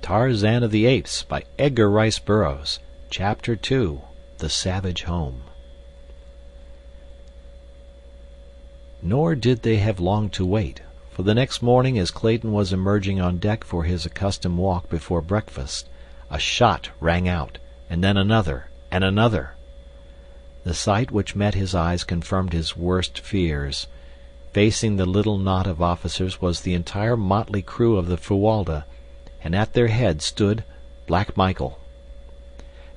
Tarzan of the Apes by Edgar Rice Burroughs. Chapter 2. The Savage Home. Nor did they have long to wait, for the next morning as Clayton was emerging on deck for his accustomed walk before breakfast, a shot rang out, and then another, and another. The sight which met his eyes confirmed his worst fears. Facing the little knot of officers was the entire motley crew of the Fuwalda, and at their head stood Black Michael.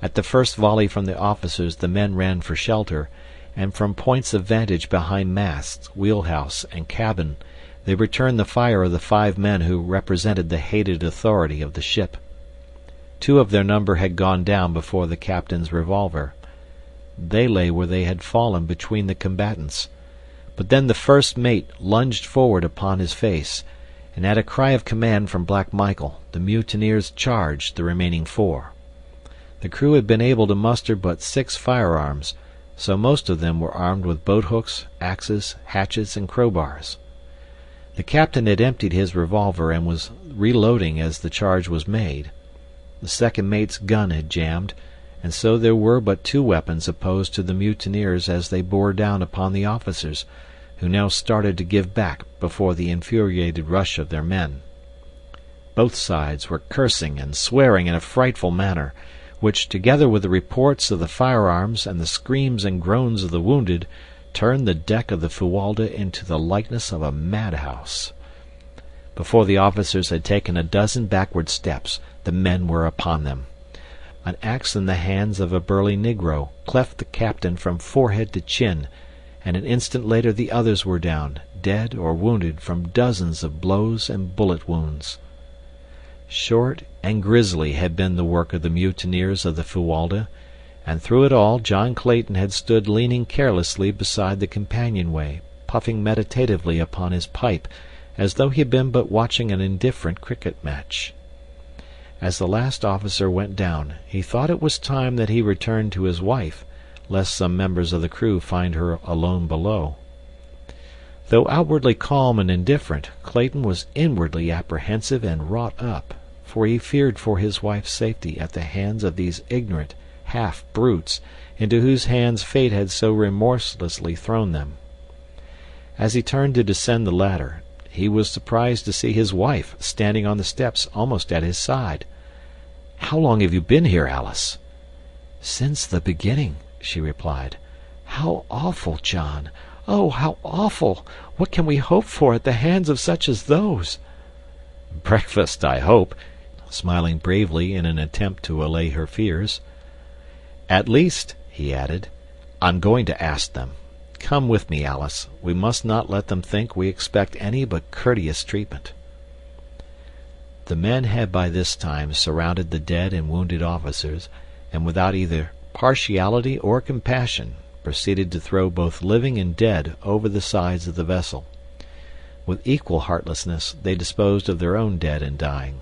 At the first volley from the officers the men ran for shelter, and from points of vantage behind masts, wheelhouse, and cabin they returned the fire of the 5 men who represented the hated authority of the ship. 2 of their number had gone down before the captain's revolver. They lay where they had fallen between the combatants. But then the first mate lunged forward upon his face, and at a cry of command from Black Michael, the mutineers charged the remaining 4. The crew had been able to muster but 6 firearms, so most of them were armed with boat-hooks, axes, hatchets, and crowbars. The captain had emptied his revolver and was reloading as the charge was made. The second mate's gun had jammed, and so there were but 2 weapons opposed to the mutineers as they bore down upon the officers, who now started to give back before the infuriated rush of their men. Both sides were cursing and swearing in a frightful manner, which, together with the reports of the firearms and the screams and groans of the wounded, turned the deck of the Fuwalda into the likeness of a madhouse. Before the officers had taken a dozen backward steps, the men were upon them. An axe in the hands of a burly negro cleft the captain from forehead to chin, and an instant later the others were down, dead or wounded from dozens of blows and bullet wounds. Short and grisly had been the work of the mutineers of the Fuwalda, and through it all John Clayton had stood leaning carelessly beside the companionway, puffing meditatively upon his pipe, as though he had been but watching an indifferent cricket match. As the last officer went down, he thought it was time that he returned to his wife, lest some members of the crew find her alone below. Though outwardly calm and indifferent, Clayton was inwardly apprehensive and wrought up, for he feared for his wife's safety at the hands of these ignorant half-brutes into whose hands fate had so remorselessly thrown them. As he turned to descend the ladder, he was surprised to see his wife standing on the steps almost at his side. "How long have you been here, Alice?" "Since the beginning," she replied. "How awful, John! Oh, how awful! What can we hope for at the hands of such as those?" "Breakfast, I hope," smiling bravely in an attempt to allay her fears. "At least," he added, "I'm going to ask them. Come with me, Alice. We must not let them think we expect any but courteous treatment." The men had by this time surrounded the dead and wounded officers, and without either partiality or compassion proceeded to throw both living and dead over the sides of the vessel. With equal heartlessness they disposed of their own dead and dying.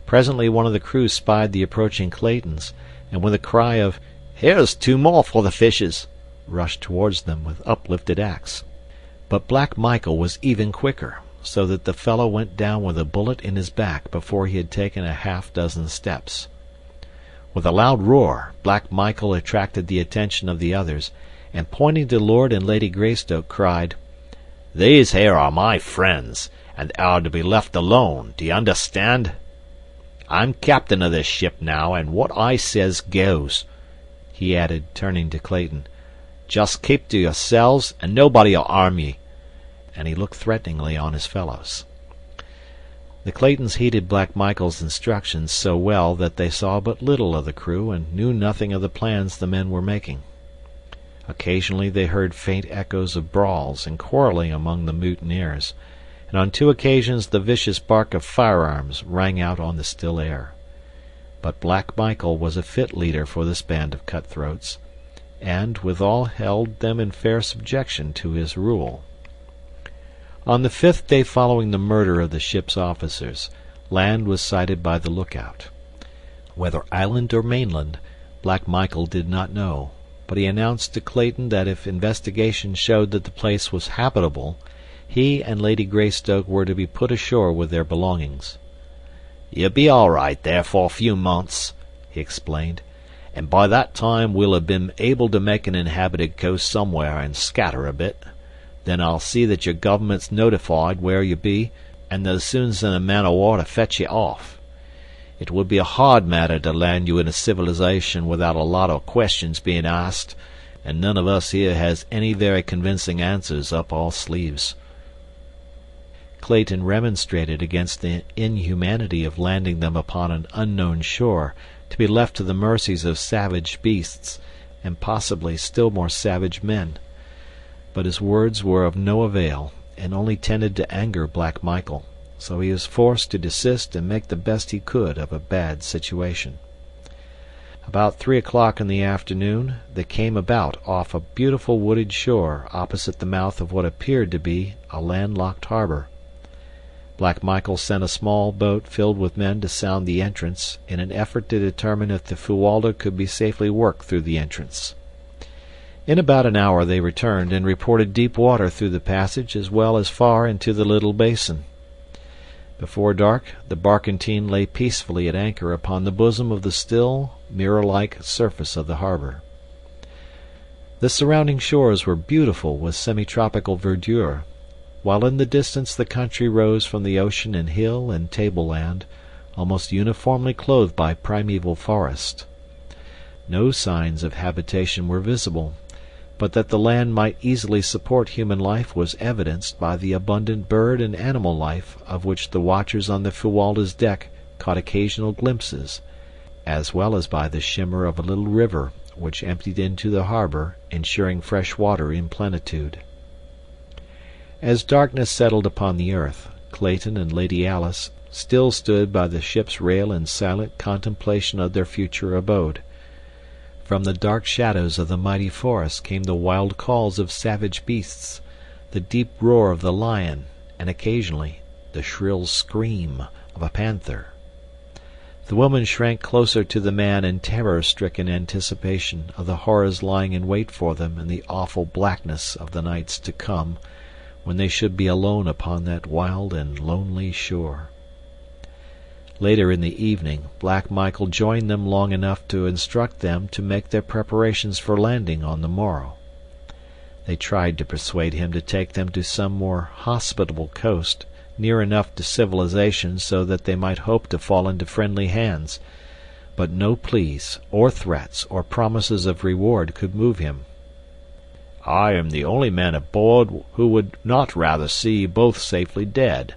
Presently one of the crew spied the approaching Claytons, and with a cry of "Here's 2 more for the fishes," rushed towards them with uplifted axe. But Black Michael was even quicker, so that the fellow went down with a bullet in his back before he had taken a half-dozen steps. With a loud roar, Black Michael attracted the attention of the others, and pointing to Lord and Lady Greystoke, cried, "These here are my friends, and are to be left alone, d'ye understand? I'm captain of this ship now, and what I says goes," he added, turning to Clayton. "Just keep to yourselves, and nobody'll harm ye," and he looked threateningly on his fellows. The Claytons heeded Black Michael's instructions so well that they saw but little of the crew and knew nothing of the plans the men were making. Occasionally they heard faint echoes of brawls and quarreling among the mutineers, and on 2 occasions the vicious bark of firearms rang out on the still air. But Black Michael was a fit leader for this band of cutthroats, and withal held them in fair subjection to his rule. On the 5th day following the murder of the ship's officers, land was sighted by the lookout. Whether island or mainland, Black Michael did not know, but he announced to Clayton that if investigation showed that the place was habitable, he and Lady Greystoke were to be put ashore with their belongings. "You'll be all right there for a few months," he explained, "and by that time we'll have been able to make an inhabited coast somewhere and scatter a bit. Then I'll see that your government's notified where you be, and they'll soon send a man o' war to fetch you off. It would be a hard matter to land you in a civilization without a lot o' questions being asked, and none of us here has any very convincing answers up our sleeves." Clayton remonstrated against the inhumanity of landing them upon an unknown shore, to be left to the mercies of savage beasts, and possibly still more savage men. But his words were of no avail, and only tended to anger Black Michael, so he was forced to desist and make the best he could of a bad situation. About 3 o'clock in the afternoon they came about off a beautiful wooded shore opposite the mouth of what appeared to be a landlocked harbor. Black Michael sent a small boat filled with men to sound the entrance, in an effort to determine if the Fuwalda could be safely worked through the entrance. In about an hour they returned, and reported deep water through the passage as well as far into the little basin. Before dark the barkentine lay peacefully at anchor upon the bosom of the still, mirror-like surface of the harbor. The surrounding shores were beautiful with semi-tropical verdure, while in the distance the country rose from the ocean in hill and tableland, almost uniformly clothed by primeval forest. No signs of habitation were visible, but that the land might easily support human life was evidenced by the abundant bird and animal life of which the watchers on the Fuwalda's deck caught occasional glimpses, as well as by the shimmer of a little river which emptied into the harbor, ensuring fresh water in plenitude. As darkness settled upon the earth, Clayton and Lady Alice still stood by the ship's rail in silent contemplation of their future abode. From the dark shadows of the mighty forest came the wild calls of savage beasts, the deep roar of the lion, and occasionally the shrill scream of a panther. The woman shrank closer to the man in terror-stricken anticipation of the horrors lying in wait for them in the awful blackness of the nights to come, when they should be alone upon that wild and lonely shore. Later in the evening Black Michael joined them long enough to instruct them to make their preparations for landing on the morrow. They tried to persuade him to take them to some more hospitable coast, near enough to civilization so that they might hope to fall into friendly hands, but no pleas, or threats, or promises of reward could move him. "I am the only man aboard who would not rather see you both safely dead,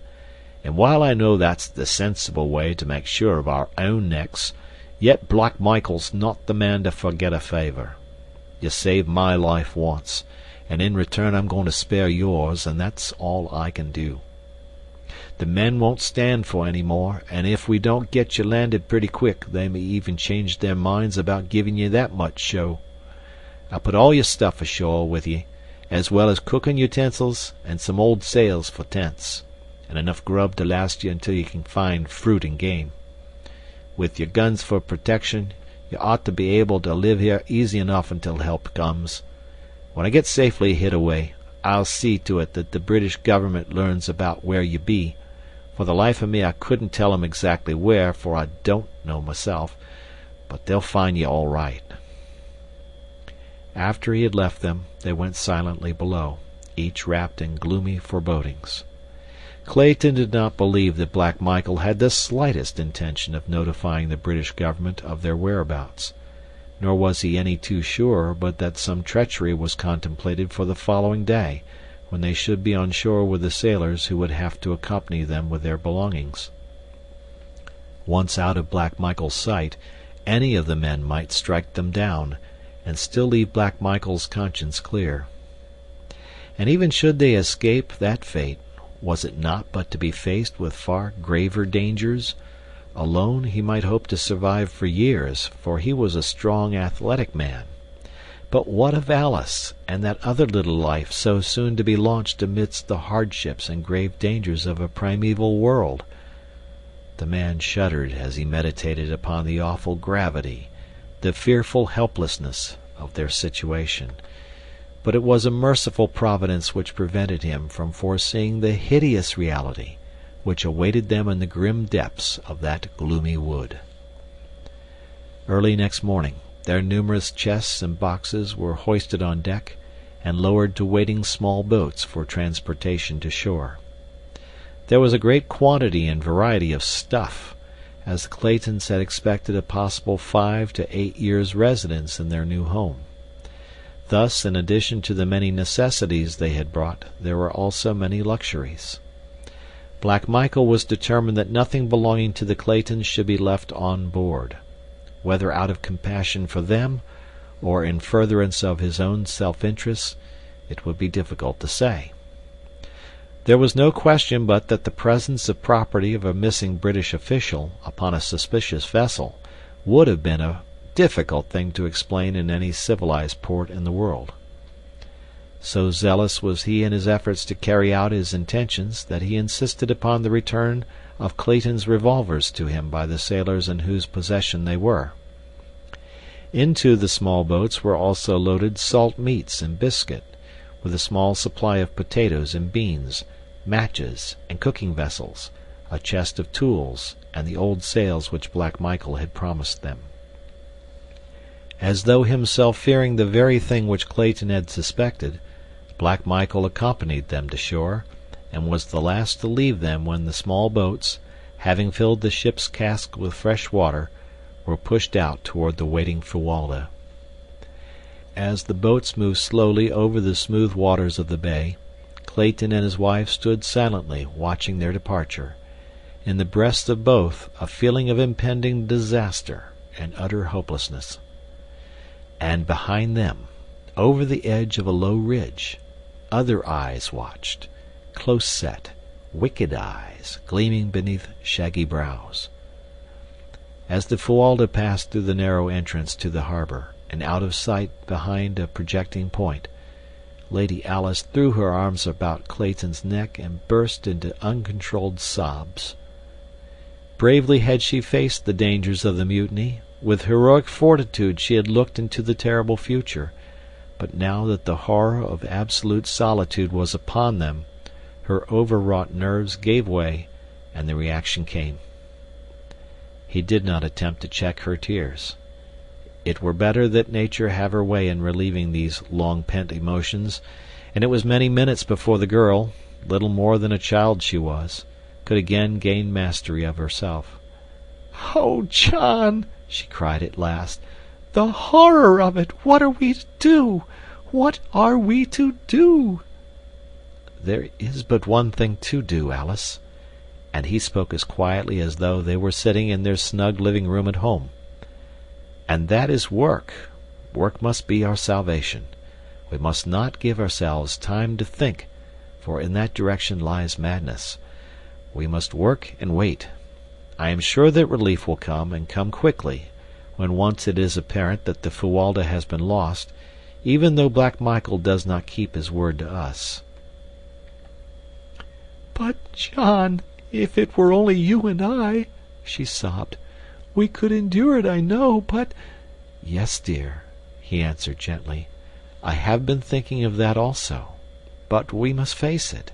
and while I know that's the sensible way to make sure of our own necks, yet Black Michael's not the man to forget a favor. You saved my life once, and in return I'm going to spare yours, and that's all I can do. The men won't stand for any more, and if we don't get you landed pretty quick, they may even change their minds about giving you that much show. I'll put all your stuff ashore with ye, as well as cooking utensils and some old sails for tents, and enough grub to last you until you can find fruit and game. With your guns for protection, you ought to be able to live here easy enough until help comes. When I get safely hid away, I'll see to it that the British government learns about where you be. For the life of me I couldn't tell 'em exactly where, for I don't know myself, but they'll find you all right." After he had left them, they went silently below, each wrapped in gloomy forebodings. Clayton did not believe that Black Michael had the slightest intention of notifying the British government of their whereabouts, nor was he any too sure but that some treachery was contemplated for the following day, when they should be on shore with the sailors who would have to accompany them with their belongings. Once out of Black Michael's sight, any of the men might strike them down, and still leave Black Michael's conscience clear. And even should they escape that fate, was it not but to be faced with far graver dangers? Alone he might hope to survive for years, for he was a strong, athletic man. But what of Alice, and that other little life so soon to be launched amidst the hardships and grave dangers of a primeval world? The man shuddered as he meditated upon the awful gravity, the fearful helplessness of their situation. But it was a merciful providence which prevented him from foreseeing the hideous reality, which awaited them in the grim depths of that gloomy wood. Early next morning, their numerous chests and boxes were hoisted on deck and lowered to waiting small boats for transportation to shore. There was a great quantity and variety of stuff, as the Claytons had expected a possible 5 to 8 years' residence in their new home. Thus, in addition to the many necessities they had brought, there were also many luxuries. Black Michael was determined that nothing belonging to the Claytons should be left on board. Whether out of compassion for them, or in furtherance of his own self-interest, it would be difficult to say. There was no question but that the presence of property of a missing British official upon a suspicious vessel would have been a difficult thing to explain in any civilized port in the world. So zealous was he in his efforts to carry out his intentions that he insisted upon the return of Clayton's revolvers to him by the sailors in whose possession they were. Into the small boats were also loaded salt meats and biscuit, with a small supply of potatoes and beans, matches and cooking vessels, a chest of tools, and the old sails which Black Michael had promised them. As though himself fearing the very thing which Clayton had suspected, Black Michael accompanied them to shore, and was the last to leave them when the small boats, having filled the ship's cask with fresh water, were pushed out toward the waiting Fuwalda. As the boats moved slowly over the smooth waters of the bay, Clayton and his wife stood silently watching their departure, in the breasts of both a feeling of impending disaster and utter hopelessness. And behind them, over the edge of a low ridge, other eyes watched, close-set, wicked eyes gleaming beneath shaggy brows. As the Fuwalda passed through the narrow entrance to the harbor and out of sight behind a projecting point, Lady Alice threw her arms about Clayton's neck and burst into uncontrolled sobs. Bravely had she faced the dangers of the mutiny. With heroic fortitude she had looked into the terrible future, but now that the horror of absolute solitude was upon them, her overwrought nerves gave way, and the reaction came. He did not attempt to check her tears. It were better that nature have her way in relieving these long-pent emotions, and it was many minutes before the girl, little more than a child she was, could again gain mastery of herself. "Oh, John!" she cried at last. "The horror of it! What are we to do? What are we to do?" "There is but one thing to do, Alice," and he spoke as quietly as though they were sitting in their snug living room at home. "And that is work. Work must be our salvation. We must not give ourselves time to think, for in that direction lies madness. We must work and wait. I am sure that relief will come, and come quickly, when once it is apparent that the Fuwalda has been lost, even though Black Michael does not keep his word to us." "But, John, if it were only you and I," she sobbed, "we could endure it, I know, but—" "Yes, dear," he answered gently. "I have been thinking of that also. But we must face it,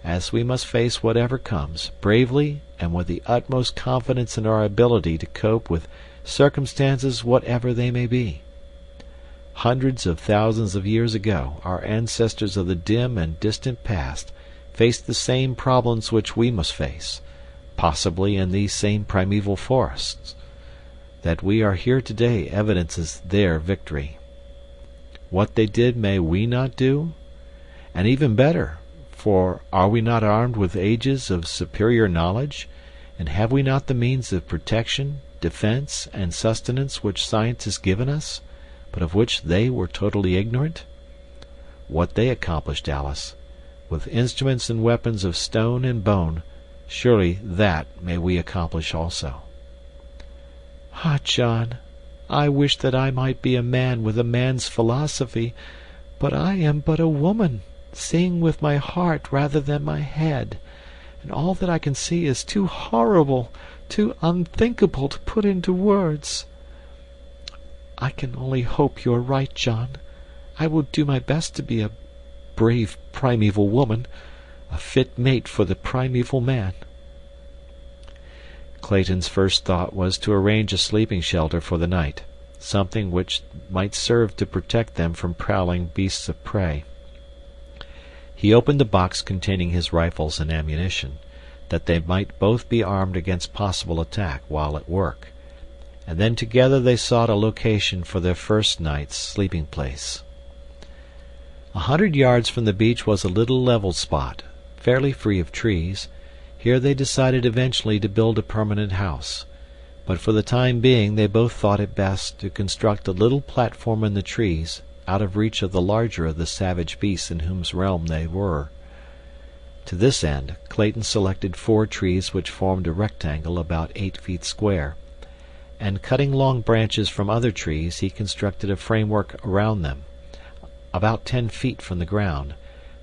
as we must face whatever comes, bravely and with the utmost confidence in our ability to cope with circumstances whatever they may be. Hundreds of thousands of years ago, our ancestors of the dim and distant past faced the same problems which we must face, possibly in these same primeval forests. That we are here today evidences their victory. What they did may we not do? And even better, for are we not armed with ages of superior knowledge, and have we not the means of protection, defense, and sustenance which science has given us, but of which they were totally ignorant? What they accomplished, Alice, with instruments and weapons of stone and bone, surely that may we accomplish also." "Ah, John, I wish that I might be a man with a man's philosophy, but I am but a woman, seeing with my heart rather than my head, and all that I can see is too horrible, too unthinkable to put into words. I can only hope you are right, John. I will do my best to be a brave primeval woman, a fit mate for the primeval man. Clayton's first thought was to arrange a sleeping shelter for the night, something which might serve to protect them from prowling beasts of prey. He opened the box containing his rifles and ammunition, that they might both be armed against possible attack while at work, and then together they sought a location for their first night's sleeping place. 100 yards from the beach was a little level spot, fairly free of trees. Here they decided eventually to build a permanent house, but for the time being they both thought it best to construct a little platform in the trees, out of reach of the larger of the savage beasts in whose realm they were. To this end, Clayton selected 4 trees which formed a rectangle about 8 feet square, and cutting long branches from other trees, he constructed a framework around them, about 10 feet from the ground,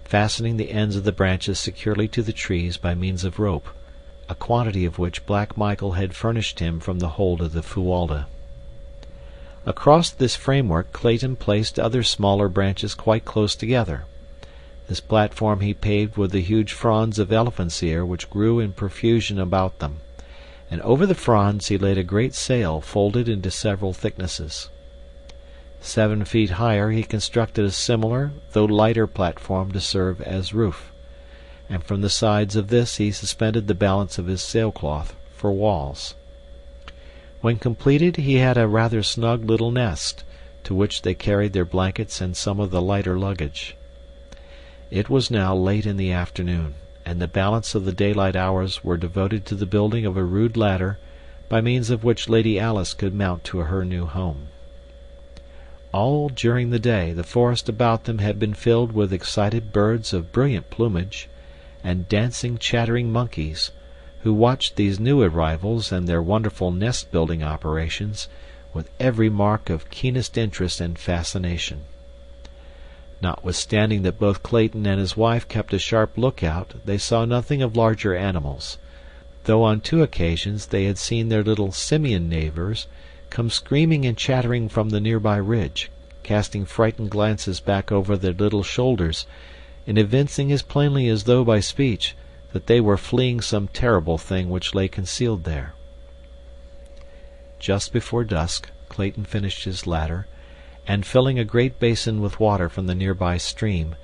fastening the ends of the branches securely to the trees by means of rope, a quantity of which Black Michael had furnished him from the hold of the Fuwalda. Across this framework Clayton placed other smaller branches quite close together. This platform he paved with the huge fronds of elephant's ear which grew in profusion about them, and over the fronds he laid a great sail folded into several thicknesses. 7 feet higher he constructed a similar, though lighter platform to serve as roof, and from the sides of this he suspended the balance of his sailcloth for walls. When completed he had a rather snug little nest, to which they carried their blankets and some of the lighter luggage. It was now late in the afternoon, and the balance of the daylight hours were devoted to the building of a rude ladder by means of which Lady Alice could mount to her new home. All during the day the forest about them had been filled with excited birds of brilliant plumage, and dancing, chattering monkeys, who watched these new arrivals and their wonderful nest-building operations with every mark of keenest interest and fascination. Notwithstanding that both Clayton and his wife kept a sharp lookout, they saw nothing of larger animals, though on 2 occasions they had seen their little simian neighbors come screaming and chattering from the nearby ridge, casting frightened glances back over their little shoulders, and evincing as plainly as though by speech that they were fleeing some terrible thing which lay concealed there. Just before dusk Clayton finished his ladder, and filling a great basin with water from the nearby stream,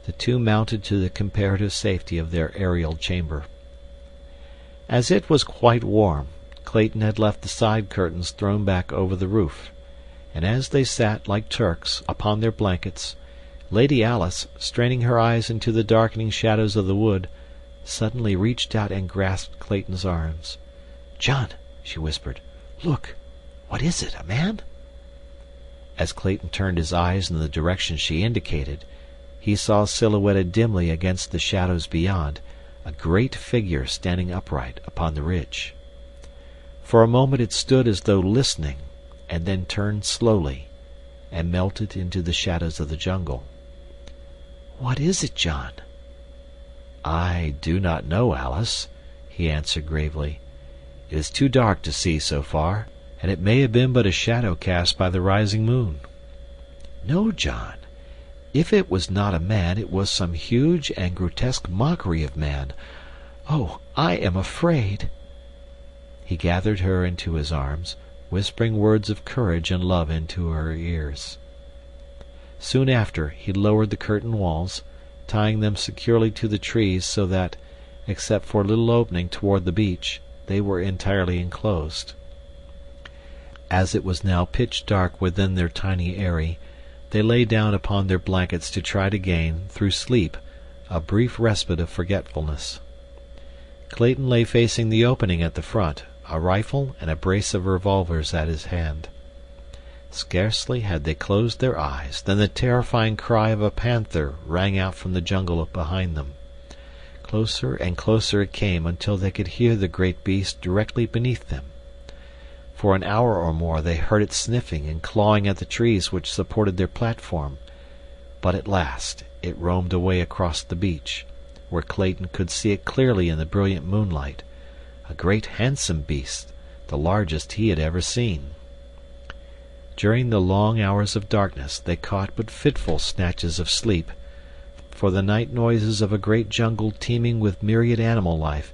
the two mounted to the comparative safety of their aerial chamber. As it was quite warm, Clayton had left the side curtains thrown back over the roof, and as they sat like Turks upon their blankets, Lady Alice, straining her eyes into the darkening shadows of the wood, suddenly reached out and grasped Clayton's arms. "John," she whispered, "look! What is it, a man?" As Clayton turned his eyes in the direction she indicated, he saw silhouetted dimly against the shadows beyond a great figure standing upright upon the ridge. For a moment it stood as though listening, and then turned slowly and melted into the shadows of the jungle. "What is it, John?" "I do not know, Alice," he answered gravely. "It is too dark to see so far, and it may have been but a shadow cast by the rising moon." "No, John. If it was not a man, it was some huge and grotesque mockery of man. Oh, I am afraid!" He gathered her into his arms, whispering words of courage and love into her ears. Soon after, he lowered the curtain walls, tying them securely to the trees so that, except for a little opening toward the beach, they were entirely enclosed. As it was now pitch dark within their tiny eyrie, they lay down upon their blankets to try to gain, through sleep, a brief respite of forgetfulness. Clayton lay facing the opening at the front, a rifle and a brace of revolvers at his hand. Scarcely had they closed their eyes than the terrifying cry of a panther rang out from the jungle behind them. Closer and closer it came until they could hear the great beast directly beneath them. For an hour or more they heard it sniffing and clawing at the trees which supported their platform, but at last it roamed away across the beach, where Clayton could see it clearly in the brilliant moonlight, a great handsome beast, the largest he had ever seen. During the long hours of darkness they caught but fitful snatches of sleep, for the night noises of a great jungle teeming with myriad animal life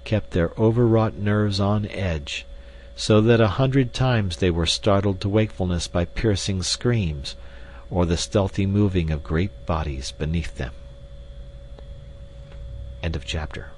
kept their overwrought nerves on edge, so that 100 times they were startled to wakefulness by piercing screams, or the stealthy moving of great bodies beneath them. End of chapter.